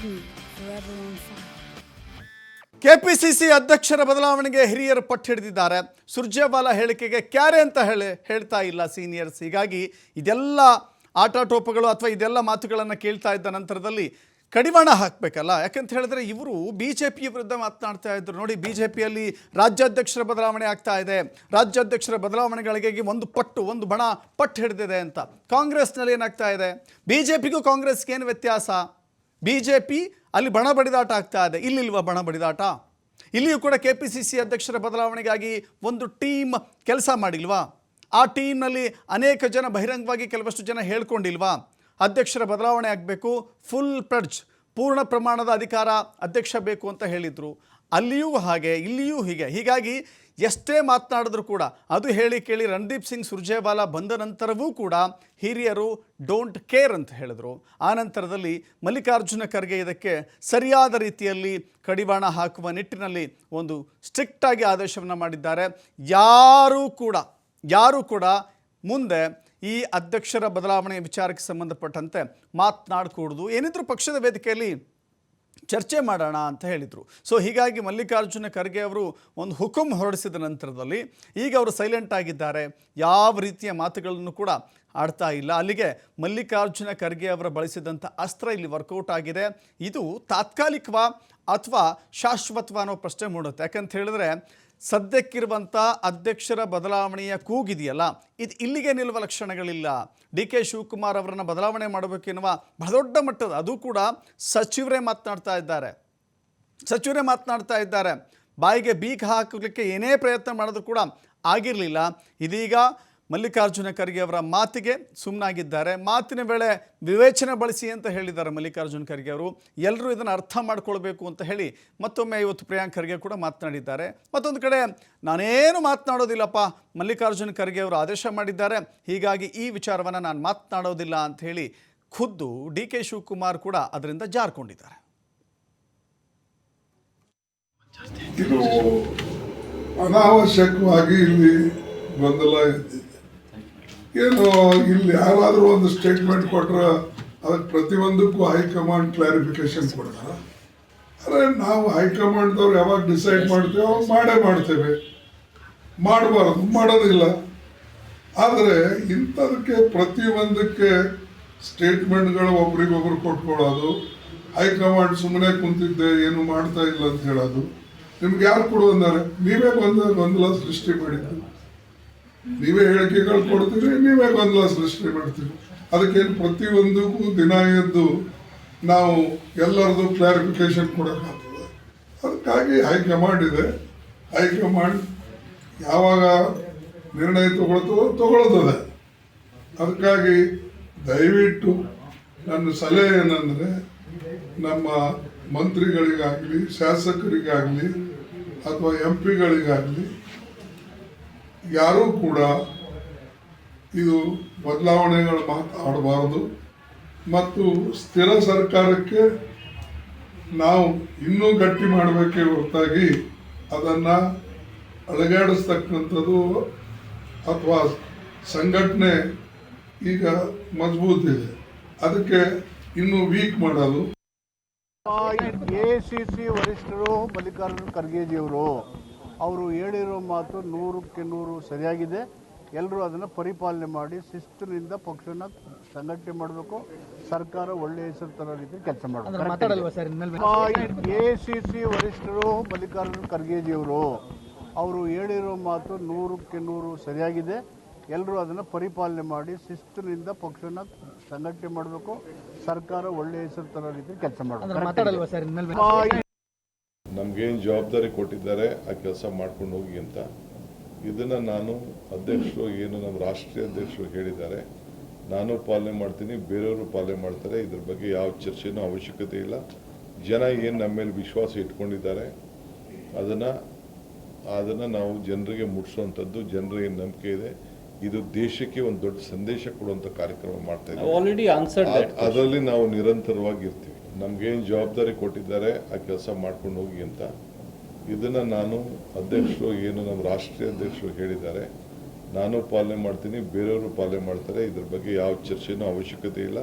hidden, forever on fire. KPCC ಅಧ್ಯಕ್ಷರ ಬದಲಾವಣೆಗೆ ಹಿರಿಯರು ಪಟ್ಟು ಹಿಡಿದಿದ್ದಾರೆ. ಸುರ್ಜೇವಾಲಾ ಹೇಳಿಕೆಗೆ ಕ್ಯಾರೆ ಅಂತ ಹೇಳ್ತಾ ಇಲ್ಲ ಸೀನಿಯರ್ಸ್. ಹೀಗಾಗಿ ಇದೆಲ್ಲ ಆಟಾಟೋಪಗಳು ಅಥವಾ ಇದೆಲ್ಲ ಮಾತುಗಳನ್ನು ಕೇಳ್ತಾ ಇದ್ದ ನಂತರದಲ್ಲಿ ಕಡಿವಾಣ ಹಾಕಬೇಕಲ್ಲ. ಯಾಕಂತ ಹೇಳಿದ್ರೆ ಇವರು ಬಿ ಜೆ ಪಿ ವಿರುದ್ಧ ಮಾತನಾಡ್ತಾ ಇದ್ರು. ನೋಡಿ, ಬಿ ಜೆ ಪಿಯಲ್ಲಿ ರಾಜ್ಯಾಧ್ಯಕ್ಷರ ಬದಲಾವಣೆ ಆಗ್ತಾ ಇದೆ, ರಾಜ್ಯಾಧ್ಯಕ್ಷರ ಬದಲಾವಣೆಗಳಿಗೆ ಒಂದು ಬಣ ಪಟ್ಟು ಹಿಡಿದಿದೆ ಅಂತ. ಕಾಂಗ್ರೆಸ್ನಲ್ಲಿ ಏನಾಗ್ತಾ ಇದೆ? ಬಿ ಜೆ ಪಿಗೂ ಕಾಂಗ್ರೆಸ್ಗೆ ಏನು ವ್ಯತ್ಯಾಸ? ಬಿ ಜೆ ಪಿ ಅಲ್ಲಿ ಬಣ ಬಡಿದಾಟ ಆಗ್ತಾ ಇದೆ, ಇಲ್ಲಿಲ್ವಾ ಬಣ ಬಡಿದಾಟ? ಇಲ್ಲಿಯೂ ಕೂಡ ಕೆ ಪಿ ಸಿ ಸಿ ಅಧ್ಯಕ್ಷರ ಬದಲಾವಣೆಗಾಗಿ ಒಂದು ಟೀಮ್ ಕೆಲಸ ಮಾಡಿಲ್ವಾ? ಆ ಟೀಮ್ನಲ್ಲಿ ಅನೇಕ ಜನ ಬಹಿರಂಗವಾಗಿ ಕೆಲವಷ್ಟು ಜನ ಹೇಳ್ಕೊಂಡಿಲ್ವಾ? ಅಧ್ಯಕ್ಷರ ಬದಲಾವಣೆ ಆಗಬೇಕು, ಫುಲ್ ಪ್ಲಡ್ಜ್, ಪೂರ್ಣ ಪ್ರಮಾಣದ ಅಧಿಕಾರ ಅಧ್ಯಕ್ಷ ಬೇಕು ಅಂತ ಹೇಳಿದರು. ಅಲ್ಲಿಯೂ ಹಾಗೆ, ಇಲ್ಲಿಯೂ ಹೀಗೆ. ಹೀಗಾಗಿ ಎಷ್ಟೇ ಮಾತನಾಡಿದ್ರು ಕೂಡ ಅದು ಹೇಳಿ ಕೇಳಿ ರಣದೀಪ್ ಸಿಂಗ್ ಸುರ್ಜೇವಾಲಾ ಬಂದ ನಂತರವೂ ಕೂಡ ಹಿರಿಯರು ಡೋಂಟ್ ಕೇರ್ ಅಂತ ಹೇಳಿದರು. ಆ ನಂತರದಲ್ಲಿ ಮಲ್ಲಿಕಾರ್ಜುನ ಖರ್ಗೆ ಇದಕ್ಕೆ ಸರಿಯಾದ ರೀತಿಯಲ್ಲಿ ಕಡಿವಾಣ ಹಾಕುವ ನಿಟ್ಟಿನಲ್ಲಿ ಒಂದು ಸ್ಟ್ರಿಕ್ಟಾಗಿ ಆದೇಶವನ್ನು ಮಾಡಿದ್ದಾರೆ. ಯಾರೂ ಕೂಡ ಮುಂದೆ ಈ ಅಧ್ಯಕ್ಷರ ಬದಲಾವಣೆ ವಿಚಾರಕ್ಕೆ ಸಂಬಂಧಪಟ್ಟಂತೆ ಮಾತನಾಡಕೂಡದು, ಏನಿದ್ರು ಪಕ್ಷದ ವೇದಿಕೆಯಲ್ಲಿ ಚರ್ಚೆ ಮಾಡೋಣ ಅಂತ ಹೇಳಿದರು. ಸೊ ಹೀಗಾಗಿ ಮಲ್ಲಿಕಾರ್ಜುನ ಖರ್ಗೆ ಅವರು ಒಂದು ಹುಕುಂ ಹೊರಡಿಸಿದ ನಂತರದಲ್ಲಿ ಈಗ ಅವರು ಸೈಲೆಂಟ್ ಆಗಿದ್ದಾರೆ. ಯಾವ ರೀತಿಯ ಮಾತುಗಳನ್ನು ಕೂಡ ಆಡ್ತಾ ಇಲ್ಲ. ಅಲ್ಲಿಗೆ ಮಲ್ಲಿಕಾರ್ಜುನ ಖರ್ಗೆ ಅವರ ಬಳಸಿದಂಥ ಅಸ್ತ್ರ ಇಲ್ಲಿ ವರ್ಕೌಟ್ ಆಗಿದೆ. ಇದು ತಾತ್ಕಾಲಿಕವಾ ಅಥವಾ ಶಾಶ್ವತವಾ ಅನ್ನೋ ಪ್ರಶ್ನೆ ಮೂಡುತ್ತೆ. ಯಾಕಂತ ಹೇಳಿದ್ರೆ ಸದ್ಯಕ್ಕಿರುವಂಥ ಅಧ್ಯಕ್ಷರ ಬದಲಾವಣೆಯ ಕೂಗಿದೆಯಲ್ಲ, ಇದು ಇಲ್ಲಿಗೆ ನಿಲ್ಲುವ ಲಕ್ಷಣಗಳಿಲ್ಲ. ಡಿ ಕೆ ಶಿವಕುಮಾರ್ ಅವರನ್ನು ಬದಲಾವಣೆ ಮಾಡಬೇಕೆನ್ನುವ ಬಹಳ ದೊಡ್ಡ ಮಟ್ಟದ, ಅದು ಕೂಡ ಸಚಿವರೇ ಮಾತನಾಡ್ತಾ ಇದ್ದಾರೆ. ಬಾಯಿಗೆ ಬೀಗ ಹಾಕಲಿಕ್ಕೆ ಏನೇ ಪ್ರಯತ್ನ ಮಾಡಿದ್ರು ಕೂಡ ಆಗಿರಲಿಲ್ಲ. ಇದೀಗ ಮಲ್ಲಿಕಾರ್ಜುನ ಖರ್ಗೆ ಅವರ ಮಾತಿಗೆ ಸುಮ್ಮನಾಗಿದ್ದಾರೆ. ಮಾತಿನ ವೇಳೆ ವಿವೇಚನೆ ಬಳಸಿ ಅಂತ ಹೇಳಿದ್ದಾರೆ ಮಲ್ಲಿಕಾರ್ಜುನ ಖರ್ಗೆ ಅವರು. ಎಲ್ಲರೂ ಇದನ್ನು ಅರ್ಥ ಮಾಡ್ಕೊಳ್ಬೇಕು ಅಂತ ಹೇಳಿ ಮತ್ತೊಮ್ಮೆ ಇವತ್ತು ಪ್ರಿಯಾಂಕ್ ಖರ್ಗೆ ಕೂಡ ಮಾತನಾಡಿದ್ದಾರೆ. ಮತ್ತೊಂದು ಕಡೆ ನಾನೇನು ಮಾತನಾಡೋದಿಲ್ಲಪ್ಪ, ಮಲ್ಲಿಕಾರ್ಜುನ ಖರ್ಗೆ ಅವರು ಆದೇಶ ಮಾಡಿದ್ದಾರೆ, ಹೀಗಾಗಿ ಈ ವಿಚಾರವನ್ನು ನಾನು ಮಾತನಾಡೋದಿಲ್ಲ ಅಂತ ಹೇಳಿ ಖುದ್ದು ಡಿ ಕೆ ಶಿವಕುಮಾರ್ ಕೂಡ ಅದರಿಂದ ಜಾರ್ಕೊಂಡಿದ್ದಾರೆ. ಇದು ಅನಾವಶ್ಯಕವಾಗಿ ಇಲ್ಲಿ ಗೊಂದಲ ಇದ್ದಿದೆ. ಏನು ಇಲ್ಲಿ ಯಾರಾದರೂ ಒಂದು ಸ್ಟೇಟ್ಮೆಂಟ್ ಕೊಟ್ರೆ ಅದಕ್ಕೆ ಪ್ರತಿಯೊಂದಕ್ಕೂ ಹೈಕಮಾಂಡ್ ಕ್ಲಾರಿಫಿಕೇಶನ್ ಕೊಡ್ತಾರೆ. ಆದರೆ ನಾವು ಹೈಕಮಾಂಡ್ದವ್ರು ಯಾವಾಗ ಡಿಸೈಡ್ ಮಾಡ್ತೇವೆ ಅವಾಗ ಮಾಡ್ತೇವೆ, ಮಾಡೋದಿಲ್ಲ. ಆದರೆ ಇಂಥದಕ್ಕೆ ಪ್ರತಿಯೊಂದಕ್ಕೆ ಸ್ಟೇಟ್ಮೆಂಟ್ಗಳು ಒಬ್ರಿಗೊಬ್ರು ಕೊಟ್ಕೊಳ್ಳೋದು, ಹೈಕಮಾಂಡ್ ಸುಮ್ಮನೆ ಕುಂತಿದ್ದೆ ಏನು ಮಾಡ್ತಾ ಇಲ್ಲ ಅಂತ ಹೇಳೋದು, ನಿಮ್ಗೆ ಯಾರು ಕೊಡು ಅಂದಾರೆ? ನೀವೇ ಗೊಂದಲ ಸೃಷ್ಟಿ ಮಾಡಿದ್ದು, ನೀವೇ ಹೇಳಿಕೆಗಳು ಕೊಡ್ತೀರಿ, ನೀವೇ ಗೊಂದಲ ಸೃಷ್ಟಿ ಮಾಡ್ತೀವಿ. ಅದಕ್ಕೇನು ಪ್ರತಿಯೊಂದಕ್ಕೂ ದಿನ ಎದ್ದು ನಾವು ಎಲ್ಲರದು ಕ್ಲಾರಿಫಿಕೇಶನ್ ಕೊಡೋಕ್ಕಾಗ್ತದೆ. ಅದಕ್ಕಾಗಿ ಹೈಕಮಾಂಡ್ ಇದೆ. ಹೈಕಮಾಂಡ್ ಯಾವಾಗ ನಿರ್ಣಯ ತಗೊಳ್ತದೆ. ಅದಕ್ಕಾಗಿ ದಯವಿಟ್ಟು ನನ್ನ ಸಲಹೆ ಏನಂದರೆ, ನಮ್ಮ ಮಂತ್ರಿಗಳಿಗಾಗಲಿ, ಶಾಸಕರಿಗಾಗಲಿ ಅಥವಾ ಎಂ ಪಿಗಳಿಗಾಗಲಿ ಯಾರೂ ಕೂಡ ಇದು ಬದಲಾವಣೆಗಳು ಮಾತಾಡಬಾರದು. ಮತ್ತು ಸ್ಥಿರ ಸರ್ಕಾರಕ್ಕೆ ನಾವು ಇನ್ನೂ ಗಟ್ಟಿ ಮಾಡಬೇಕೇ ಹೊರತಾಗಿ ಅದನ್ನು ಅಲುಗಾಡಿಸ್ತಕ್ಕಂಥದ್ದು ಅಥವಾ ಸಂಘಟನೆ ಈಗ ಮಜಬೂತ್ ಇದೆ, ಅದಕ್ಕೆ ಇನ್ನೂ ವೀಕ್ ಮಾಡೋದು. ಎಸಿಸಿ ವರಿಷ್ಠರು ಮಲ್ಲಿಕಾರ್ಜುನ ಖರ್ಗೆಜಿಯವರು ಅವರು ಹೇಳಿರೋ ಮಾತು 100ಕ್ಕೆ 100 ಸರಿಯಾಗಿದೆ. ಎಲ್ಲರೂ ಅದನ್ನು ಪರಿಪಾಲನೆ ಮಾಡಿ ಶಿಸ್ತಿನಿಂದ ಪಕ್ಷನ ಸಂಘಟನೆ ಮಾಡಬೇಕು. ಸರ್ಕಾರ ಒಳ್ಳೆಯ ಹೆಸರು ತರೋ ರೀತಿ ಕೆಲಸ ಮಾಡಬೇಕು. ಎಸಿಸಿ ವರಿಷ್ಠರು ಮಲ್ಲಿಕಾರ್ಜುನ ಖರ್ಗೆಜಿಯವರು ಅವರು ಹೇಳಿರೋ ಮಾತು 100ಕ್ಕೆ 100 ಸರಿಯಾಗಿದೆ. ಎಲ್ಲರೂ ಅದನ್ನು ಪರಿಪಾಲನೆ ಮಾಡಿ ಶಿಸ್ತಿನಿಂದ ಪಕ್ಷನ ಸಂಘಟನೆ ಮಾಡಬೇಕು. ಸರ್ಕಾರ ಒಳ್ಳೆಯ ಹೆಸರು ತರೋ ರೀತಿ ಕೆಲಸ ಮಾಡಬೇಕು. ನಮಗೇನು ಜವಾಬ್ದಾರಿ ಕೊಟ್ಟಿದ್ದಾರೆ ಆ ಕೆಲಸ ಮಾಡ್ಕೊಂಡು ಹೋಗಿ ಅಂತ. ಇದನ್ನು ನಾನು ಅಧ್ಯಕ್ಷರು ಏನು ನಮ್ಮ ರಾಷ್ಟ್ರೀಯ ಅಧ್ಯಕ್ಷರು ಹೇಳಿದ್ದಾರೆ, ನಾನು ಪಾಲನೆ ಮಾಡ್ತೀನಿ, ಬೇರೆಯವರು ಪಾಲನೆ ಮಾಡ್ತಾರೆ. ಇದ್ರ ಬಗ್ಗೆ ಯಾವ ಚರ್ಚೆನೂ ಅವಶ್ಯಕತೆ ಇಲ್ಲ. ಜನ ಏನು ನಮ್ಮ ಮೇಲೆ ವಿಶ್ವಾಸ ಇಟ್ಕೊಂಡಿದ್ದಾರೆ ಅದನ್ನು ನಾವು ಜನರಿಗೆ ಮುಟ್ಟಿಸುವಂಥದ್ದು, ಜನರಿಗೆ ಏನು ನಂಬಿಕೆ ಇದೆ, ಇದು ದೇಶಕ್ಕೆ ಒಂದು ದೊಡ್ಡ ಸಂದೇಶ ಕೊಡುವಂಥ ಕಾರ್ಯಕ್ರಮ ಮಾಡ್ತಾ ಇದ್ದೀವಿ. ಅದರಲ್ಲಿ ನಾವು ನಿರಂತರವಾಗಿ ಇರ್ತೀವಿ. ನಮಗೇನು ಜವಾಬ್ದಾರಿ ಕೊಟ್ಟಿದ್ದಾರೆ ಆ ಕೆಲಸ ಮಾಡ್ಕೊಂಡು ಹೋಗಿ ಅಂತ. ಇದನ್ನು ನಾನು ಅಧ್ಯಕ್ಷರು ಏನು ನಮ್ಮ ರಾಷ್ಟ್ರೀಯ ಅಧ್ಯಕ್ಷರು ಹೇಳಿದ್ದಾರೆ, ನಾನು ಪಾಲನೆ ಮಾಡ್ತೀನಿ, ಬೇರೆಯವರು ಪಾಲನೆ ಮಾಡ್ತಾರೆ. ಇದ್ರ ಬಗ್ಗೆ ಯಾವ ಚರ್ಚೆನೂ ಅವಶ್ಯಕತೆ ಇಲ್ಲ.